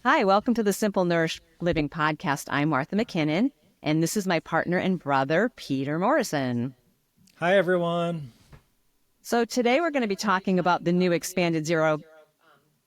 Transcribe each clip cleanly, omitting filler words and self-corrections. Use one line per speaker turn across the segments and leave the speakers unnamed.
Hi, welcome to the Simple Nourished Living Podcast. I'm Martha McKinnon, and this is my partner and brother, Peter Morrison.
Hi, everyone.
So today we're going to be talking about the new expanded 0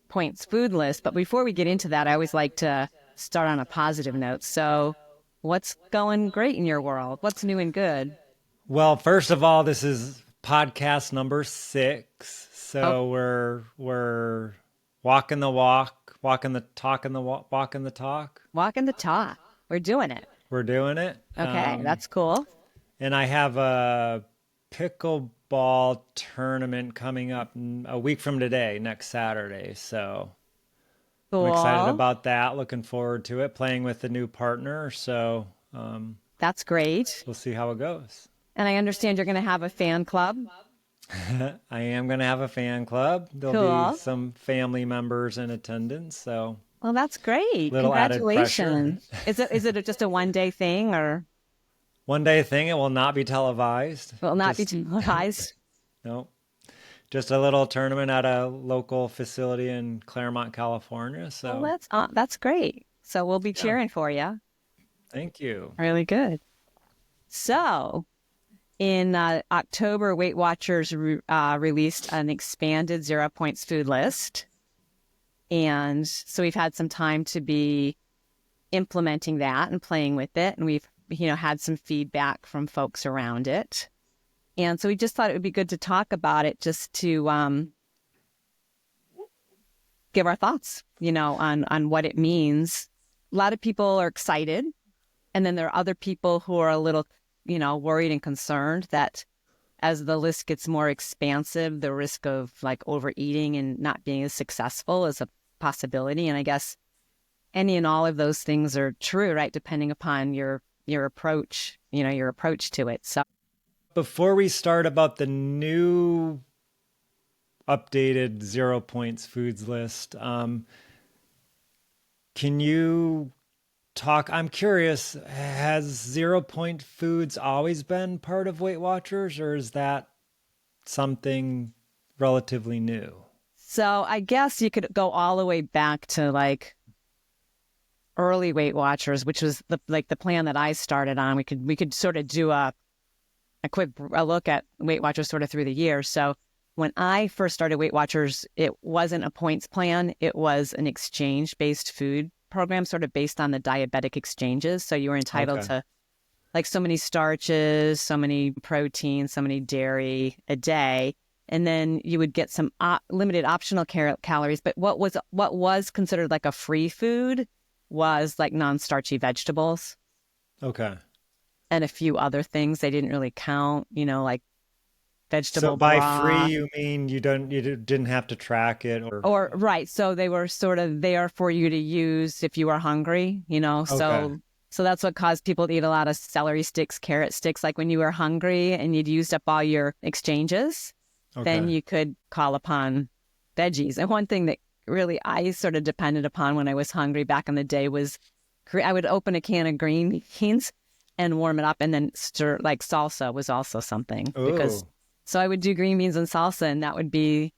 points food list. But before we get into that, I always like to start on a positive note. So what's going great in your world? What's new and good?
Well, first of all, this is podcast number 6. So
Oh,
we're walking the walk, walking the talk, and walking the talk.
walking the talk. We're doing it.
We're doing it.
Okay, that's cool.
And I have a pickleball tournament coming up a week from today, next Saturday. So I'm excited
Cool.
about that. Looking forward to it. Playing with a new partner. So
That's great.
we'll see how it goes.
And I understand you're going to have a fan club.
I am going to have a fan club. There'll be
Cool.
some family members in attendance, so
Well, that's great.
little added pressure.
Congratulations. Is it just a one-day thing or
One day thing, it will not be televised.
will it not be
Just
televised?
no, just a little tournament at a local facility in Claremont, California.
Well,
So
that's great. So we'll be
yeah,
cheering for you.
thank you.
Really good. So in October, Weight Watchers released an expanded 0 points food list. And so we've had some time to be implementing that and playing with it. And we've, had some feedback from folks around it. And so we just thought it would be good to talk about it just to give our thoughts, on what it means. A lot of people are excited. And then there are other people who are a little, worried and concerned that as the list gets more expansive, the risk of like overeating and not being as successful is a possibility. And I guess any and all of those things are true, right? Depending upon your approach, your approach to it. So
Before we start about the new updated 0 points foods list, can you talk? I'm curious, has 0 point foods always been part of Weight Watchers, or is that something relatively new?
So I guess you could go all the way back to like early Weight Watchers, which was the plan that I started on. We could sort of do a quick look at Weight Watchers sort of through the years. So when I first started Weight Watchers, it wasn't a points plan. It was an exchange-based food program, sort of based on the diabetic exchanges. So you were entitled
Okay.
to like so many starches, so many proteins, so many dairy a day. And then you would get some limited optional calories. But what was considered like a free food was like non-starchy vegetables
Okay.
and a few other things. They didn't really count, like
So
vegetable
by free,
broth
you mean didn't have to track it or
or right. So they were sort of there for you to use if you were hungry,
okay.
So that's what caused people to eat a lot of celery sticks, carrot sticks. Like when you were hungry and you'd used up all your exchanges, then
Okay.
you could call upon veggies. And one thing that really I sort of depended upon when I was hungry back in the day was I would open a can of green beans and warm it up and then stir, like salsa was also something because
Oh,
so I would do green beans and salsa and that would be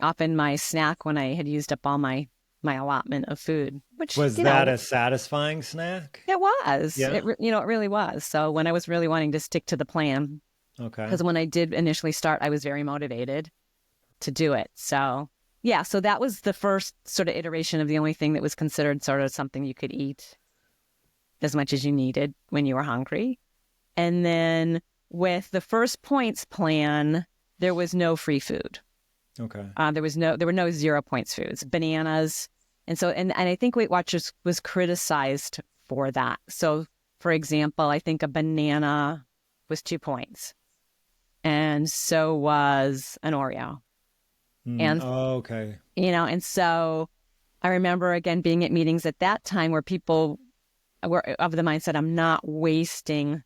often my snack when I had used up all my allotment of food, which,
was that a satisfying snack?
it was.
Yeah.
It really was. So when I was really wanting to stick to the plan,
Okay.
because when I did initially start, I was very motivated to do it. So yeah, so that was the first sort of iteration of the only thing that was considered sort of something you could eat as much as you needed when you were hungry. And then with the first points plan, there was no free food.
Okay.
There were no 0 points foods, bananas. And so, and I think Weight Watchers was criticized for that. So for example, I think a banana was 2 points and so was an Oreo. And,
Oh, okay.
and so I remember again being at meetings at that time where people were of the mindset, I'm not wasting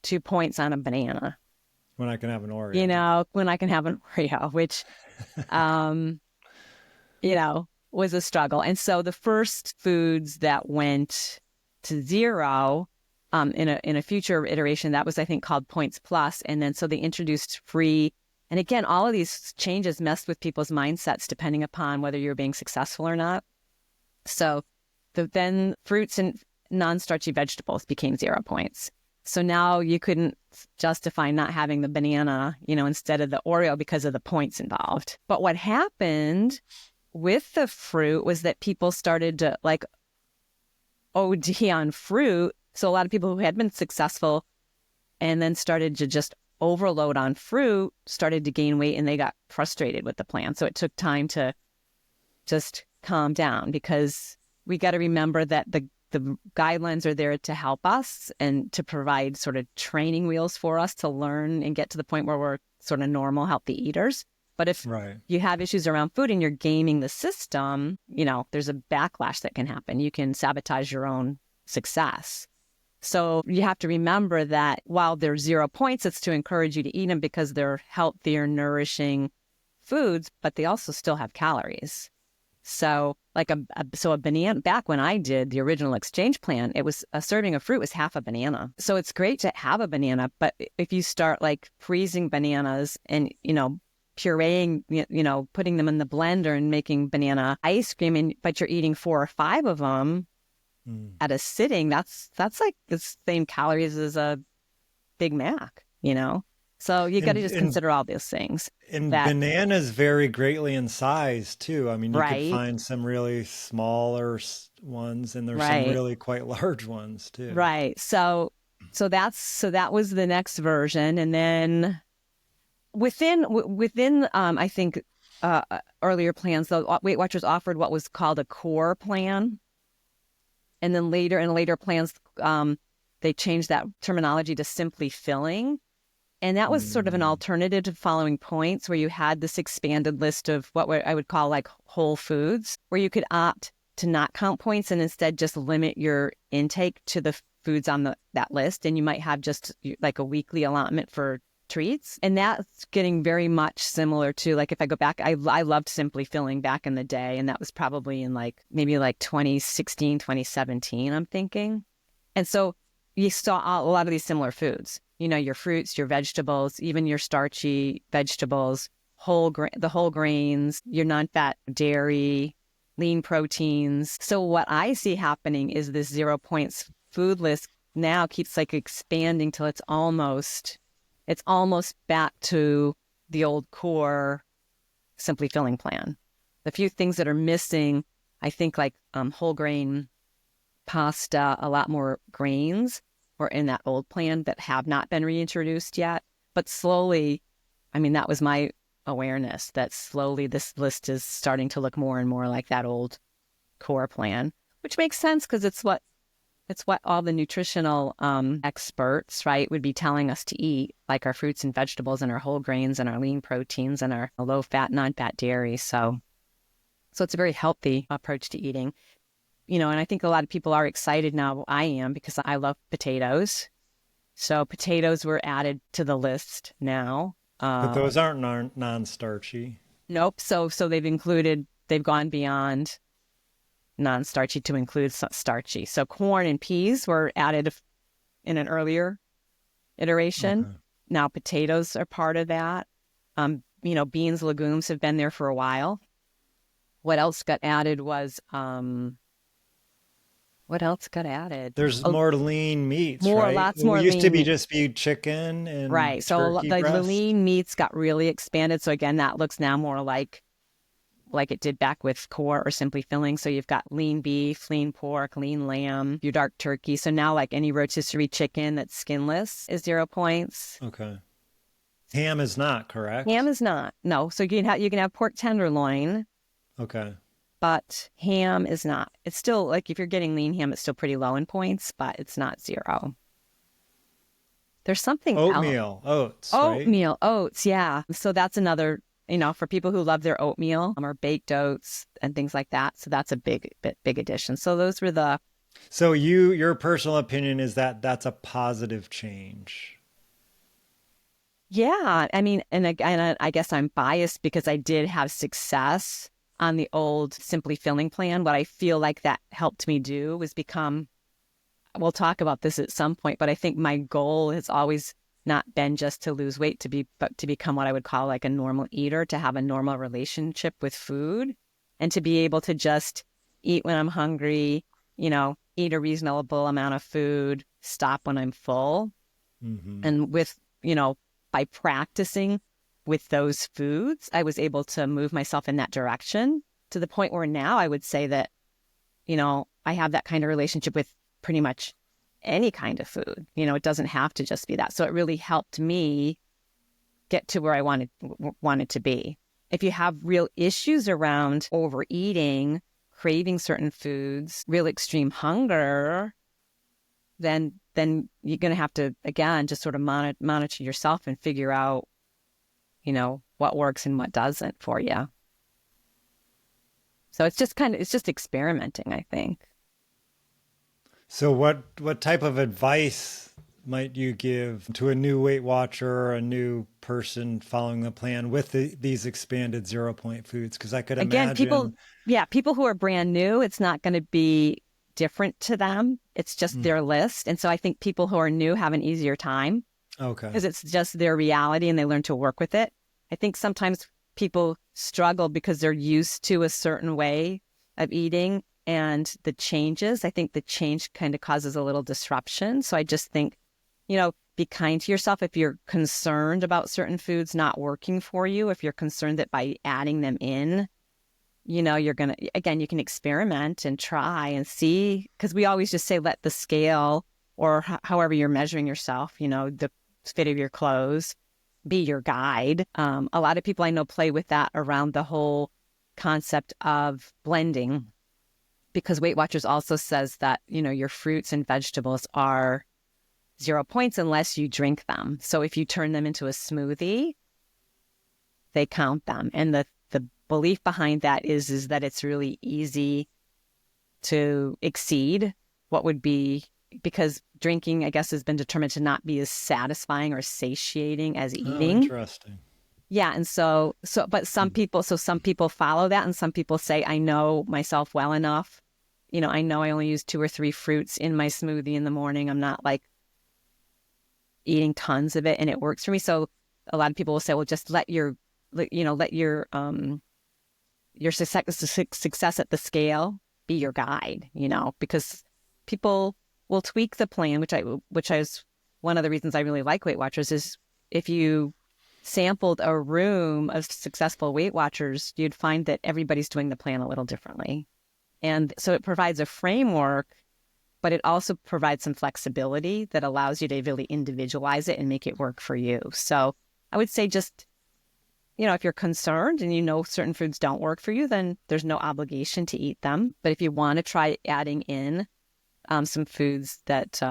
2 points on a banana,
When I can have an Oreo.
when I can have an Oreo, which, was a struggle. And so the first foods that went to 0 in a future iteration, that was, I think, called Points Plus. And then so they introduced free. And again, all of these changes messed with people's mindsets depending upon whether you're being successful or not. So then fruits and non-starchy vegetables became 0 points. So now you couldn't justify not having the banana, instead of the Oreo because of the points involved. But what happened with the fruit was that people started to OD on fruit. So a lot of people who had been successful and then started to just overload on fruit started to gain weight, and they got frustrated with the plan. So it took time to just calm down, because we got to remember that the guidelines are there to help us and to provide sort of training wheels for us to learn and get to the point where we're sort of normal, healthy eaters. But if you have issues around food and you're gaming the system, there's a backlash that can happen. You can sabotage your own success. So you have to remember that while they're 0 points, it's to encourage you to eat them because they're healthier, nourishing foods, but they also still have calories. So a banana, back when I did the original exchange plan, it was a serving of fruit was half a banana. So it's great to have a banana, but if you start freezing bananas and, pureeing, putting them in the blender and making banana ice cream, but you're eating 4 or 5 of them at a sitting, that's like the same calories as a Big Mac, So you got to just consider all those things.
And bananas vary greatly in size too. I mean, you could find some really smaller ones, and there's some really quite large ones too.
Right. So that was the next version, and then within I think earlier plans, the Weight Watchers offered what was called a core plan, and then in later plans they changed that terminology to simply filling. And that was sort of an alternative to following points, where you had this expanded list of what I would call whole foods, where you could opt to not count points and instead just limit your intake to the foods on that list. And you might have just a weekly allotment for treats. And that's getting very much similar to, if I go back, I loved Simply Filling back in the day. And that was probably in maybe 2016, 2017, I'm thinking. And so you saw a lot of these similar foods. Your fruits, your vegetables, even your starchy vegetables, the whole grains, your non-fat dairy, lean proteins. So what I see happening is this 0 points food list now keeps expanding till it's almost back to the old core Simply Filling plan. The few things that are missing, I think, whole grain pasta, a lot more grains, or in that old plan that have not been reintroduced yet. But slowly, that was my awareness, that slowly this list is starting to look more and more like that old core plan, which makes sense because it's what all the nutritional experts, would be telling us to eat, like our fruits and vegetables and our whole grains and our lean proteins and our low-fat, non-fat dairy. So it's a very healthy approach to eating. And I think a lot of people are excited now. I am, because I love potatoes. So potatoes were added to the list now.
But those aren't non-starchy.
Nope. So they've gone beyond non-starchy to include starchy. So corn and peas were added in an earlier iteration. Okay. Now potatoes are part of that. Beans, legumes have been there for a while. What else got added was... What else got added?
There's more lean meats, right?
Lots more lean.
It used to be just chicken and
So
turkey
the
breast.
lean meats got really expanded. So again, that looks now more like it did back with core or Simply Filling. So you've got lean beef, lean pork, lean lamb, your dark turkey. So now any rotisserie chicken that's skinless is 0 points.
Okay. Ham is not, correct?
Ham is not. No. So you can have pork tenderloin.
Okay.
But ham is not. It's still, if you're getting lean ham, it's still pretty low in points, but it's not 0. There's something
Oatmeal,
oats, yeah. So that's another, for people who love their oatmeal or baked oats and things like that. So that's a big addition. So those were the...
So your personal opinion is that that's a positive change?
Yeah. And I guess I'm biased because I did have success on the old Simply Filling plan. What I feel like that helped me do was we'll talk about this at some point, but I think my goal has always not been just to lose weight, but to become what I would call a normal eater, to have a normal relationship with food, and to be able to just eat when I'm hungry, eat a reasonable amount of food, stop when I'm full. And with, by practicing with those foods, I was able to move myself in that direction to the point where now I would say that, I have that kind of relationship with pretty much any kind of food. It doesn't have to just be that. So it really helped me get to where I wanted to be. If you have real issues around overeating, craving certain foods, real extreme hunger, then you're going to have to, again, just sort of monitor yourself and figure out, what works and what doesn't for you. So it's just experimenting, I think.
So what type of advice might you give to a new Weight Watcher or a new person following the plan with these expanded 0-point foods? Because I could imagine...
people who are brand new, it's not going to be different to them. It's just their list. And so I think people who are new have an easier time.
Okay.
Because it's just their reality and they learn to work with it. I think sometimes people struggle because they're used to a certain way of eating, and the change kind of causes a little disruption. So I just think, be kind to yourself. If you're concerned about certain foods not working for you, if you're concerned that by adding them in, you're going to, again, you can experiment and try and see, because we always just say, let the scale or however you're measuring yourself, the fit of your clothes, be your guide. A lot of people I know play with that around the whole concept of blending, because Weight Watchers also says that, your fruits and vegetables are 0 points unless you drink them. So if you turn them into a smoothie, they count them. And the belief behind that is that it's really easy to exceed what would be, because drinking, I guess, has been determined to not be as satisfying or satiating as eating.
Oh, interesting.
Yeah. And but some people follow that, and some people say, I know myself well enough. I know I only use 2 or 3 fruits in my smoothie in the morning. I'm not like eating tons of it, and it works for me. So a lot of people will say, well, just let your success at the scale be your guide, because people will tweak the plan, which is one of the reasons I really like Weight Watchers. Is if you sampled a room of successful Weight Watchers, you'd find that everybody's doing the plan a little differently. And so it provides a framework, but it also provides some flexibility that allows you to really individualize it and make it work for you. So I would say just, if you're concerned and certain foods don't work for you, then there's no obligation to eat them. But if you want to try adding in some foods that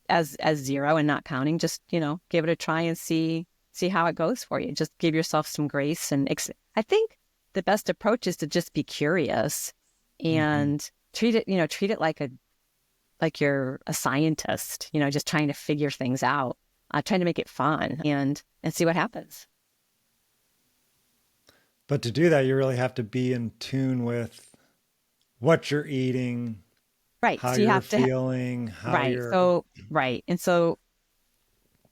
as 0 and not counting, just, give it a try and see how it goes for you. Just give yourself some grace. And I think the best approach is to just be curious and treat it like you're a scientist, just trying to figure things out, trying to make it fun and see what happens.
But to do that, you really have to be in tune with what you're eating,
right?
How
so you
you're
have
feeling,
to,
how
right?
you're...
So right, and so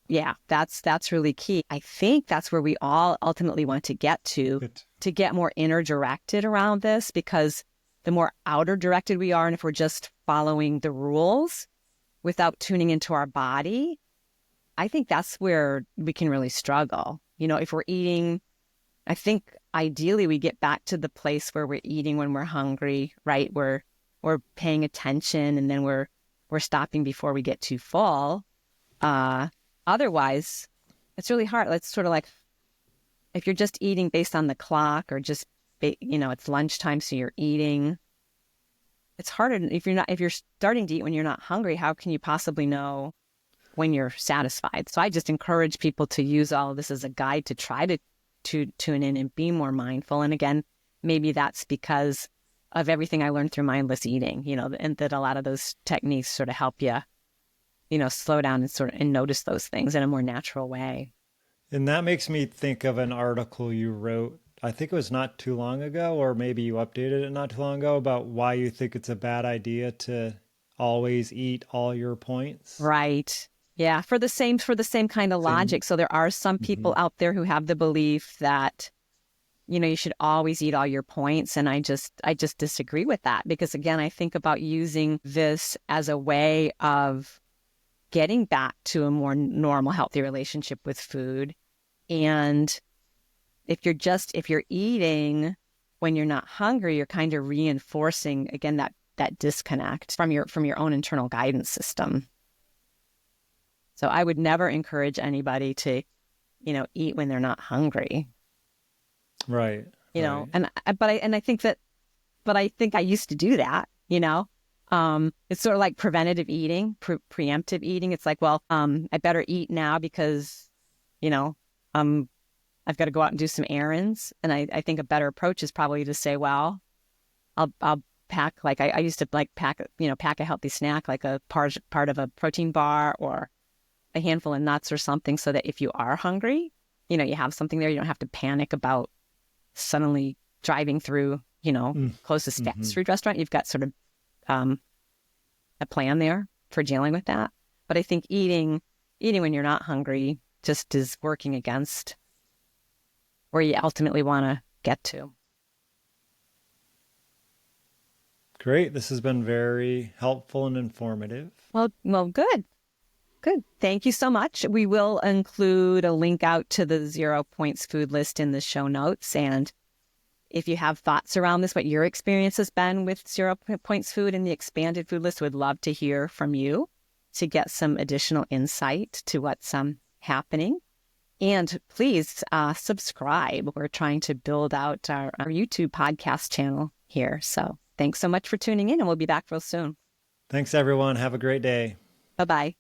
yeah, that's really key. I think that's where we all ultimately want to get to get more inner directed around this, because the more outer directed we are, and if we're just following the rules without tuning into our body, I think that's where we can really struggle. If we're eating, I think ideally we get back to the place where we're eating when we're hungry, right? We're paying attention, and then we're stopping before we get too full. Otherwise, it's really hard. It's sort of like if you're just eating based on the clock, or just, it's lunchtime, so you're eating. It's harder if you're starting to eat when you're not hungry. How can you possibly know when you're satisfied? So I just encourage people to use all of this as a guide to try to tune in and be more mindful. And again, maybe that's because of everything I learned through mindless eating, and that a lot of those techniques sort of help you, slow down and notice those things in a more natural way.
And that makes me think of an article you wrote, I think it was not too long ago, or maybe you updated it not too long ago, about why you think it's a bad idea to always eat all your points.
Right. Yeah. For the same kind of logic. So there are some people out there who have the belief that you should always eat all your points. And I just disagree with that, because again, I think about using this as a way of getting back to a more normal, healthy relationship with food. And if you're eating when you're not hungry, you're kind of reinforcing, again, that disconnect from your own internal guidance system. So I would never encourage anybody to, eat when they're not hungry.
Right.
And I think I used to do that, it's sort of like preventative eating, preemptive eating. It's like, well, I better eat now because, I've got to go out and do some errands. And I think a better approach is probably to say, well, I'll pack, like I used to like pack a healthy snack, like a part of a protein bar or a handful of nuts or something, so that if you are hungry, you have something there. You don't have to panic about suddenly driving through, closest fast food restaurant. You've got sort of a plan there for dealing with that. But I think eating when you're not hungry just is working against where you ultimately want to get to.
Great. This has been very helpful and informative.
Well, good. Thank you so much. We will include a link out to the 0 points food list in the show notes. And if you have thoughts around this, what your experience has been with 0 points food and the expanded food list, would love to hear from you to get some additional insight to what's happening. And please subscribe. We're trying to build out our YouTube podcast channel here. So thanks so much for tuning in, and we'll be back real soon.
Thanks, everyone. Have a great day.
Bye-bye.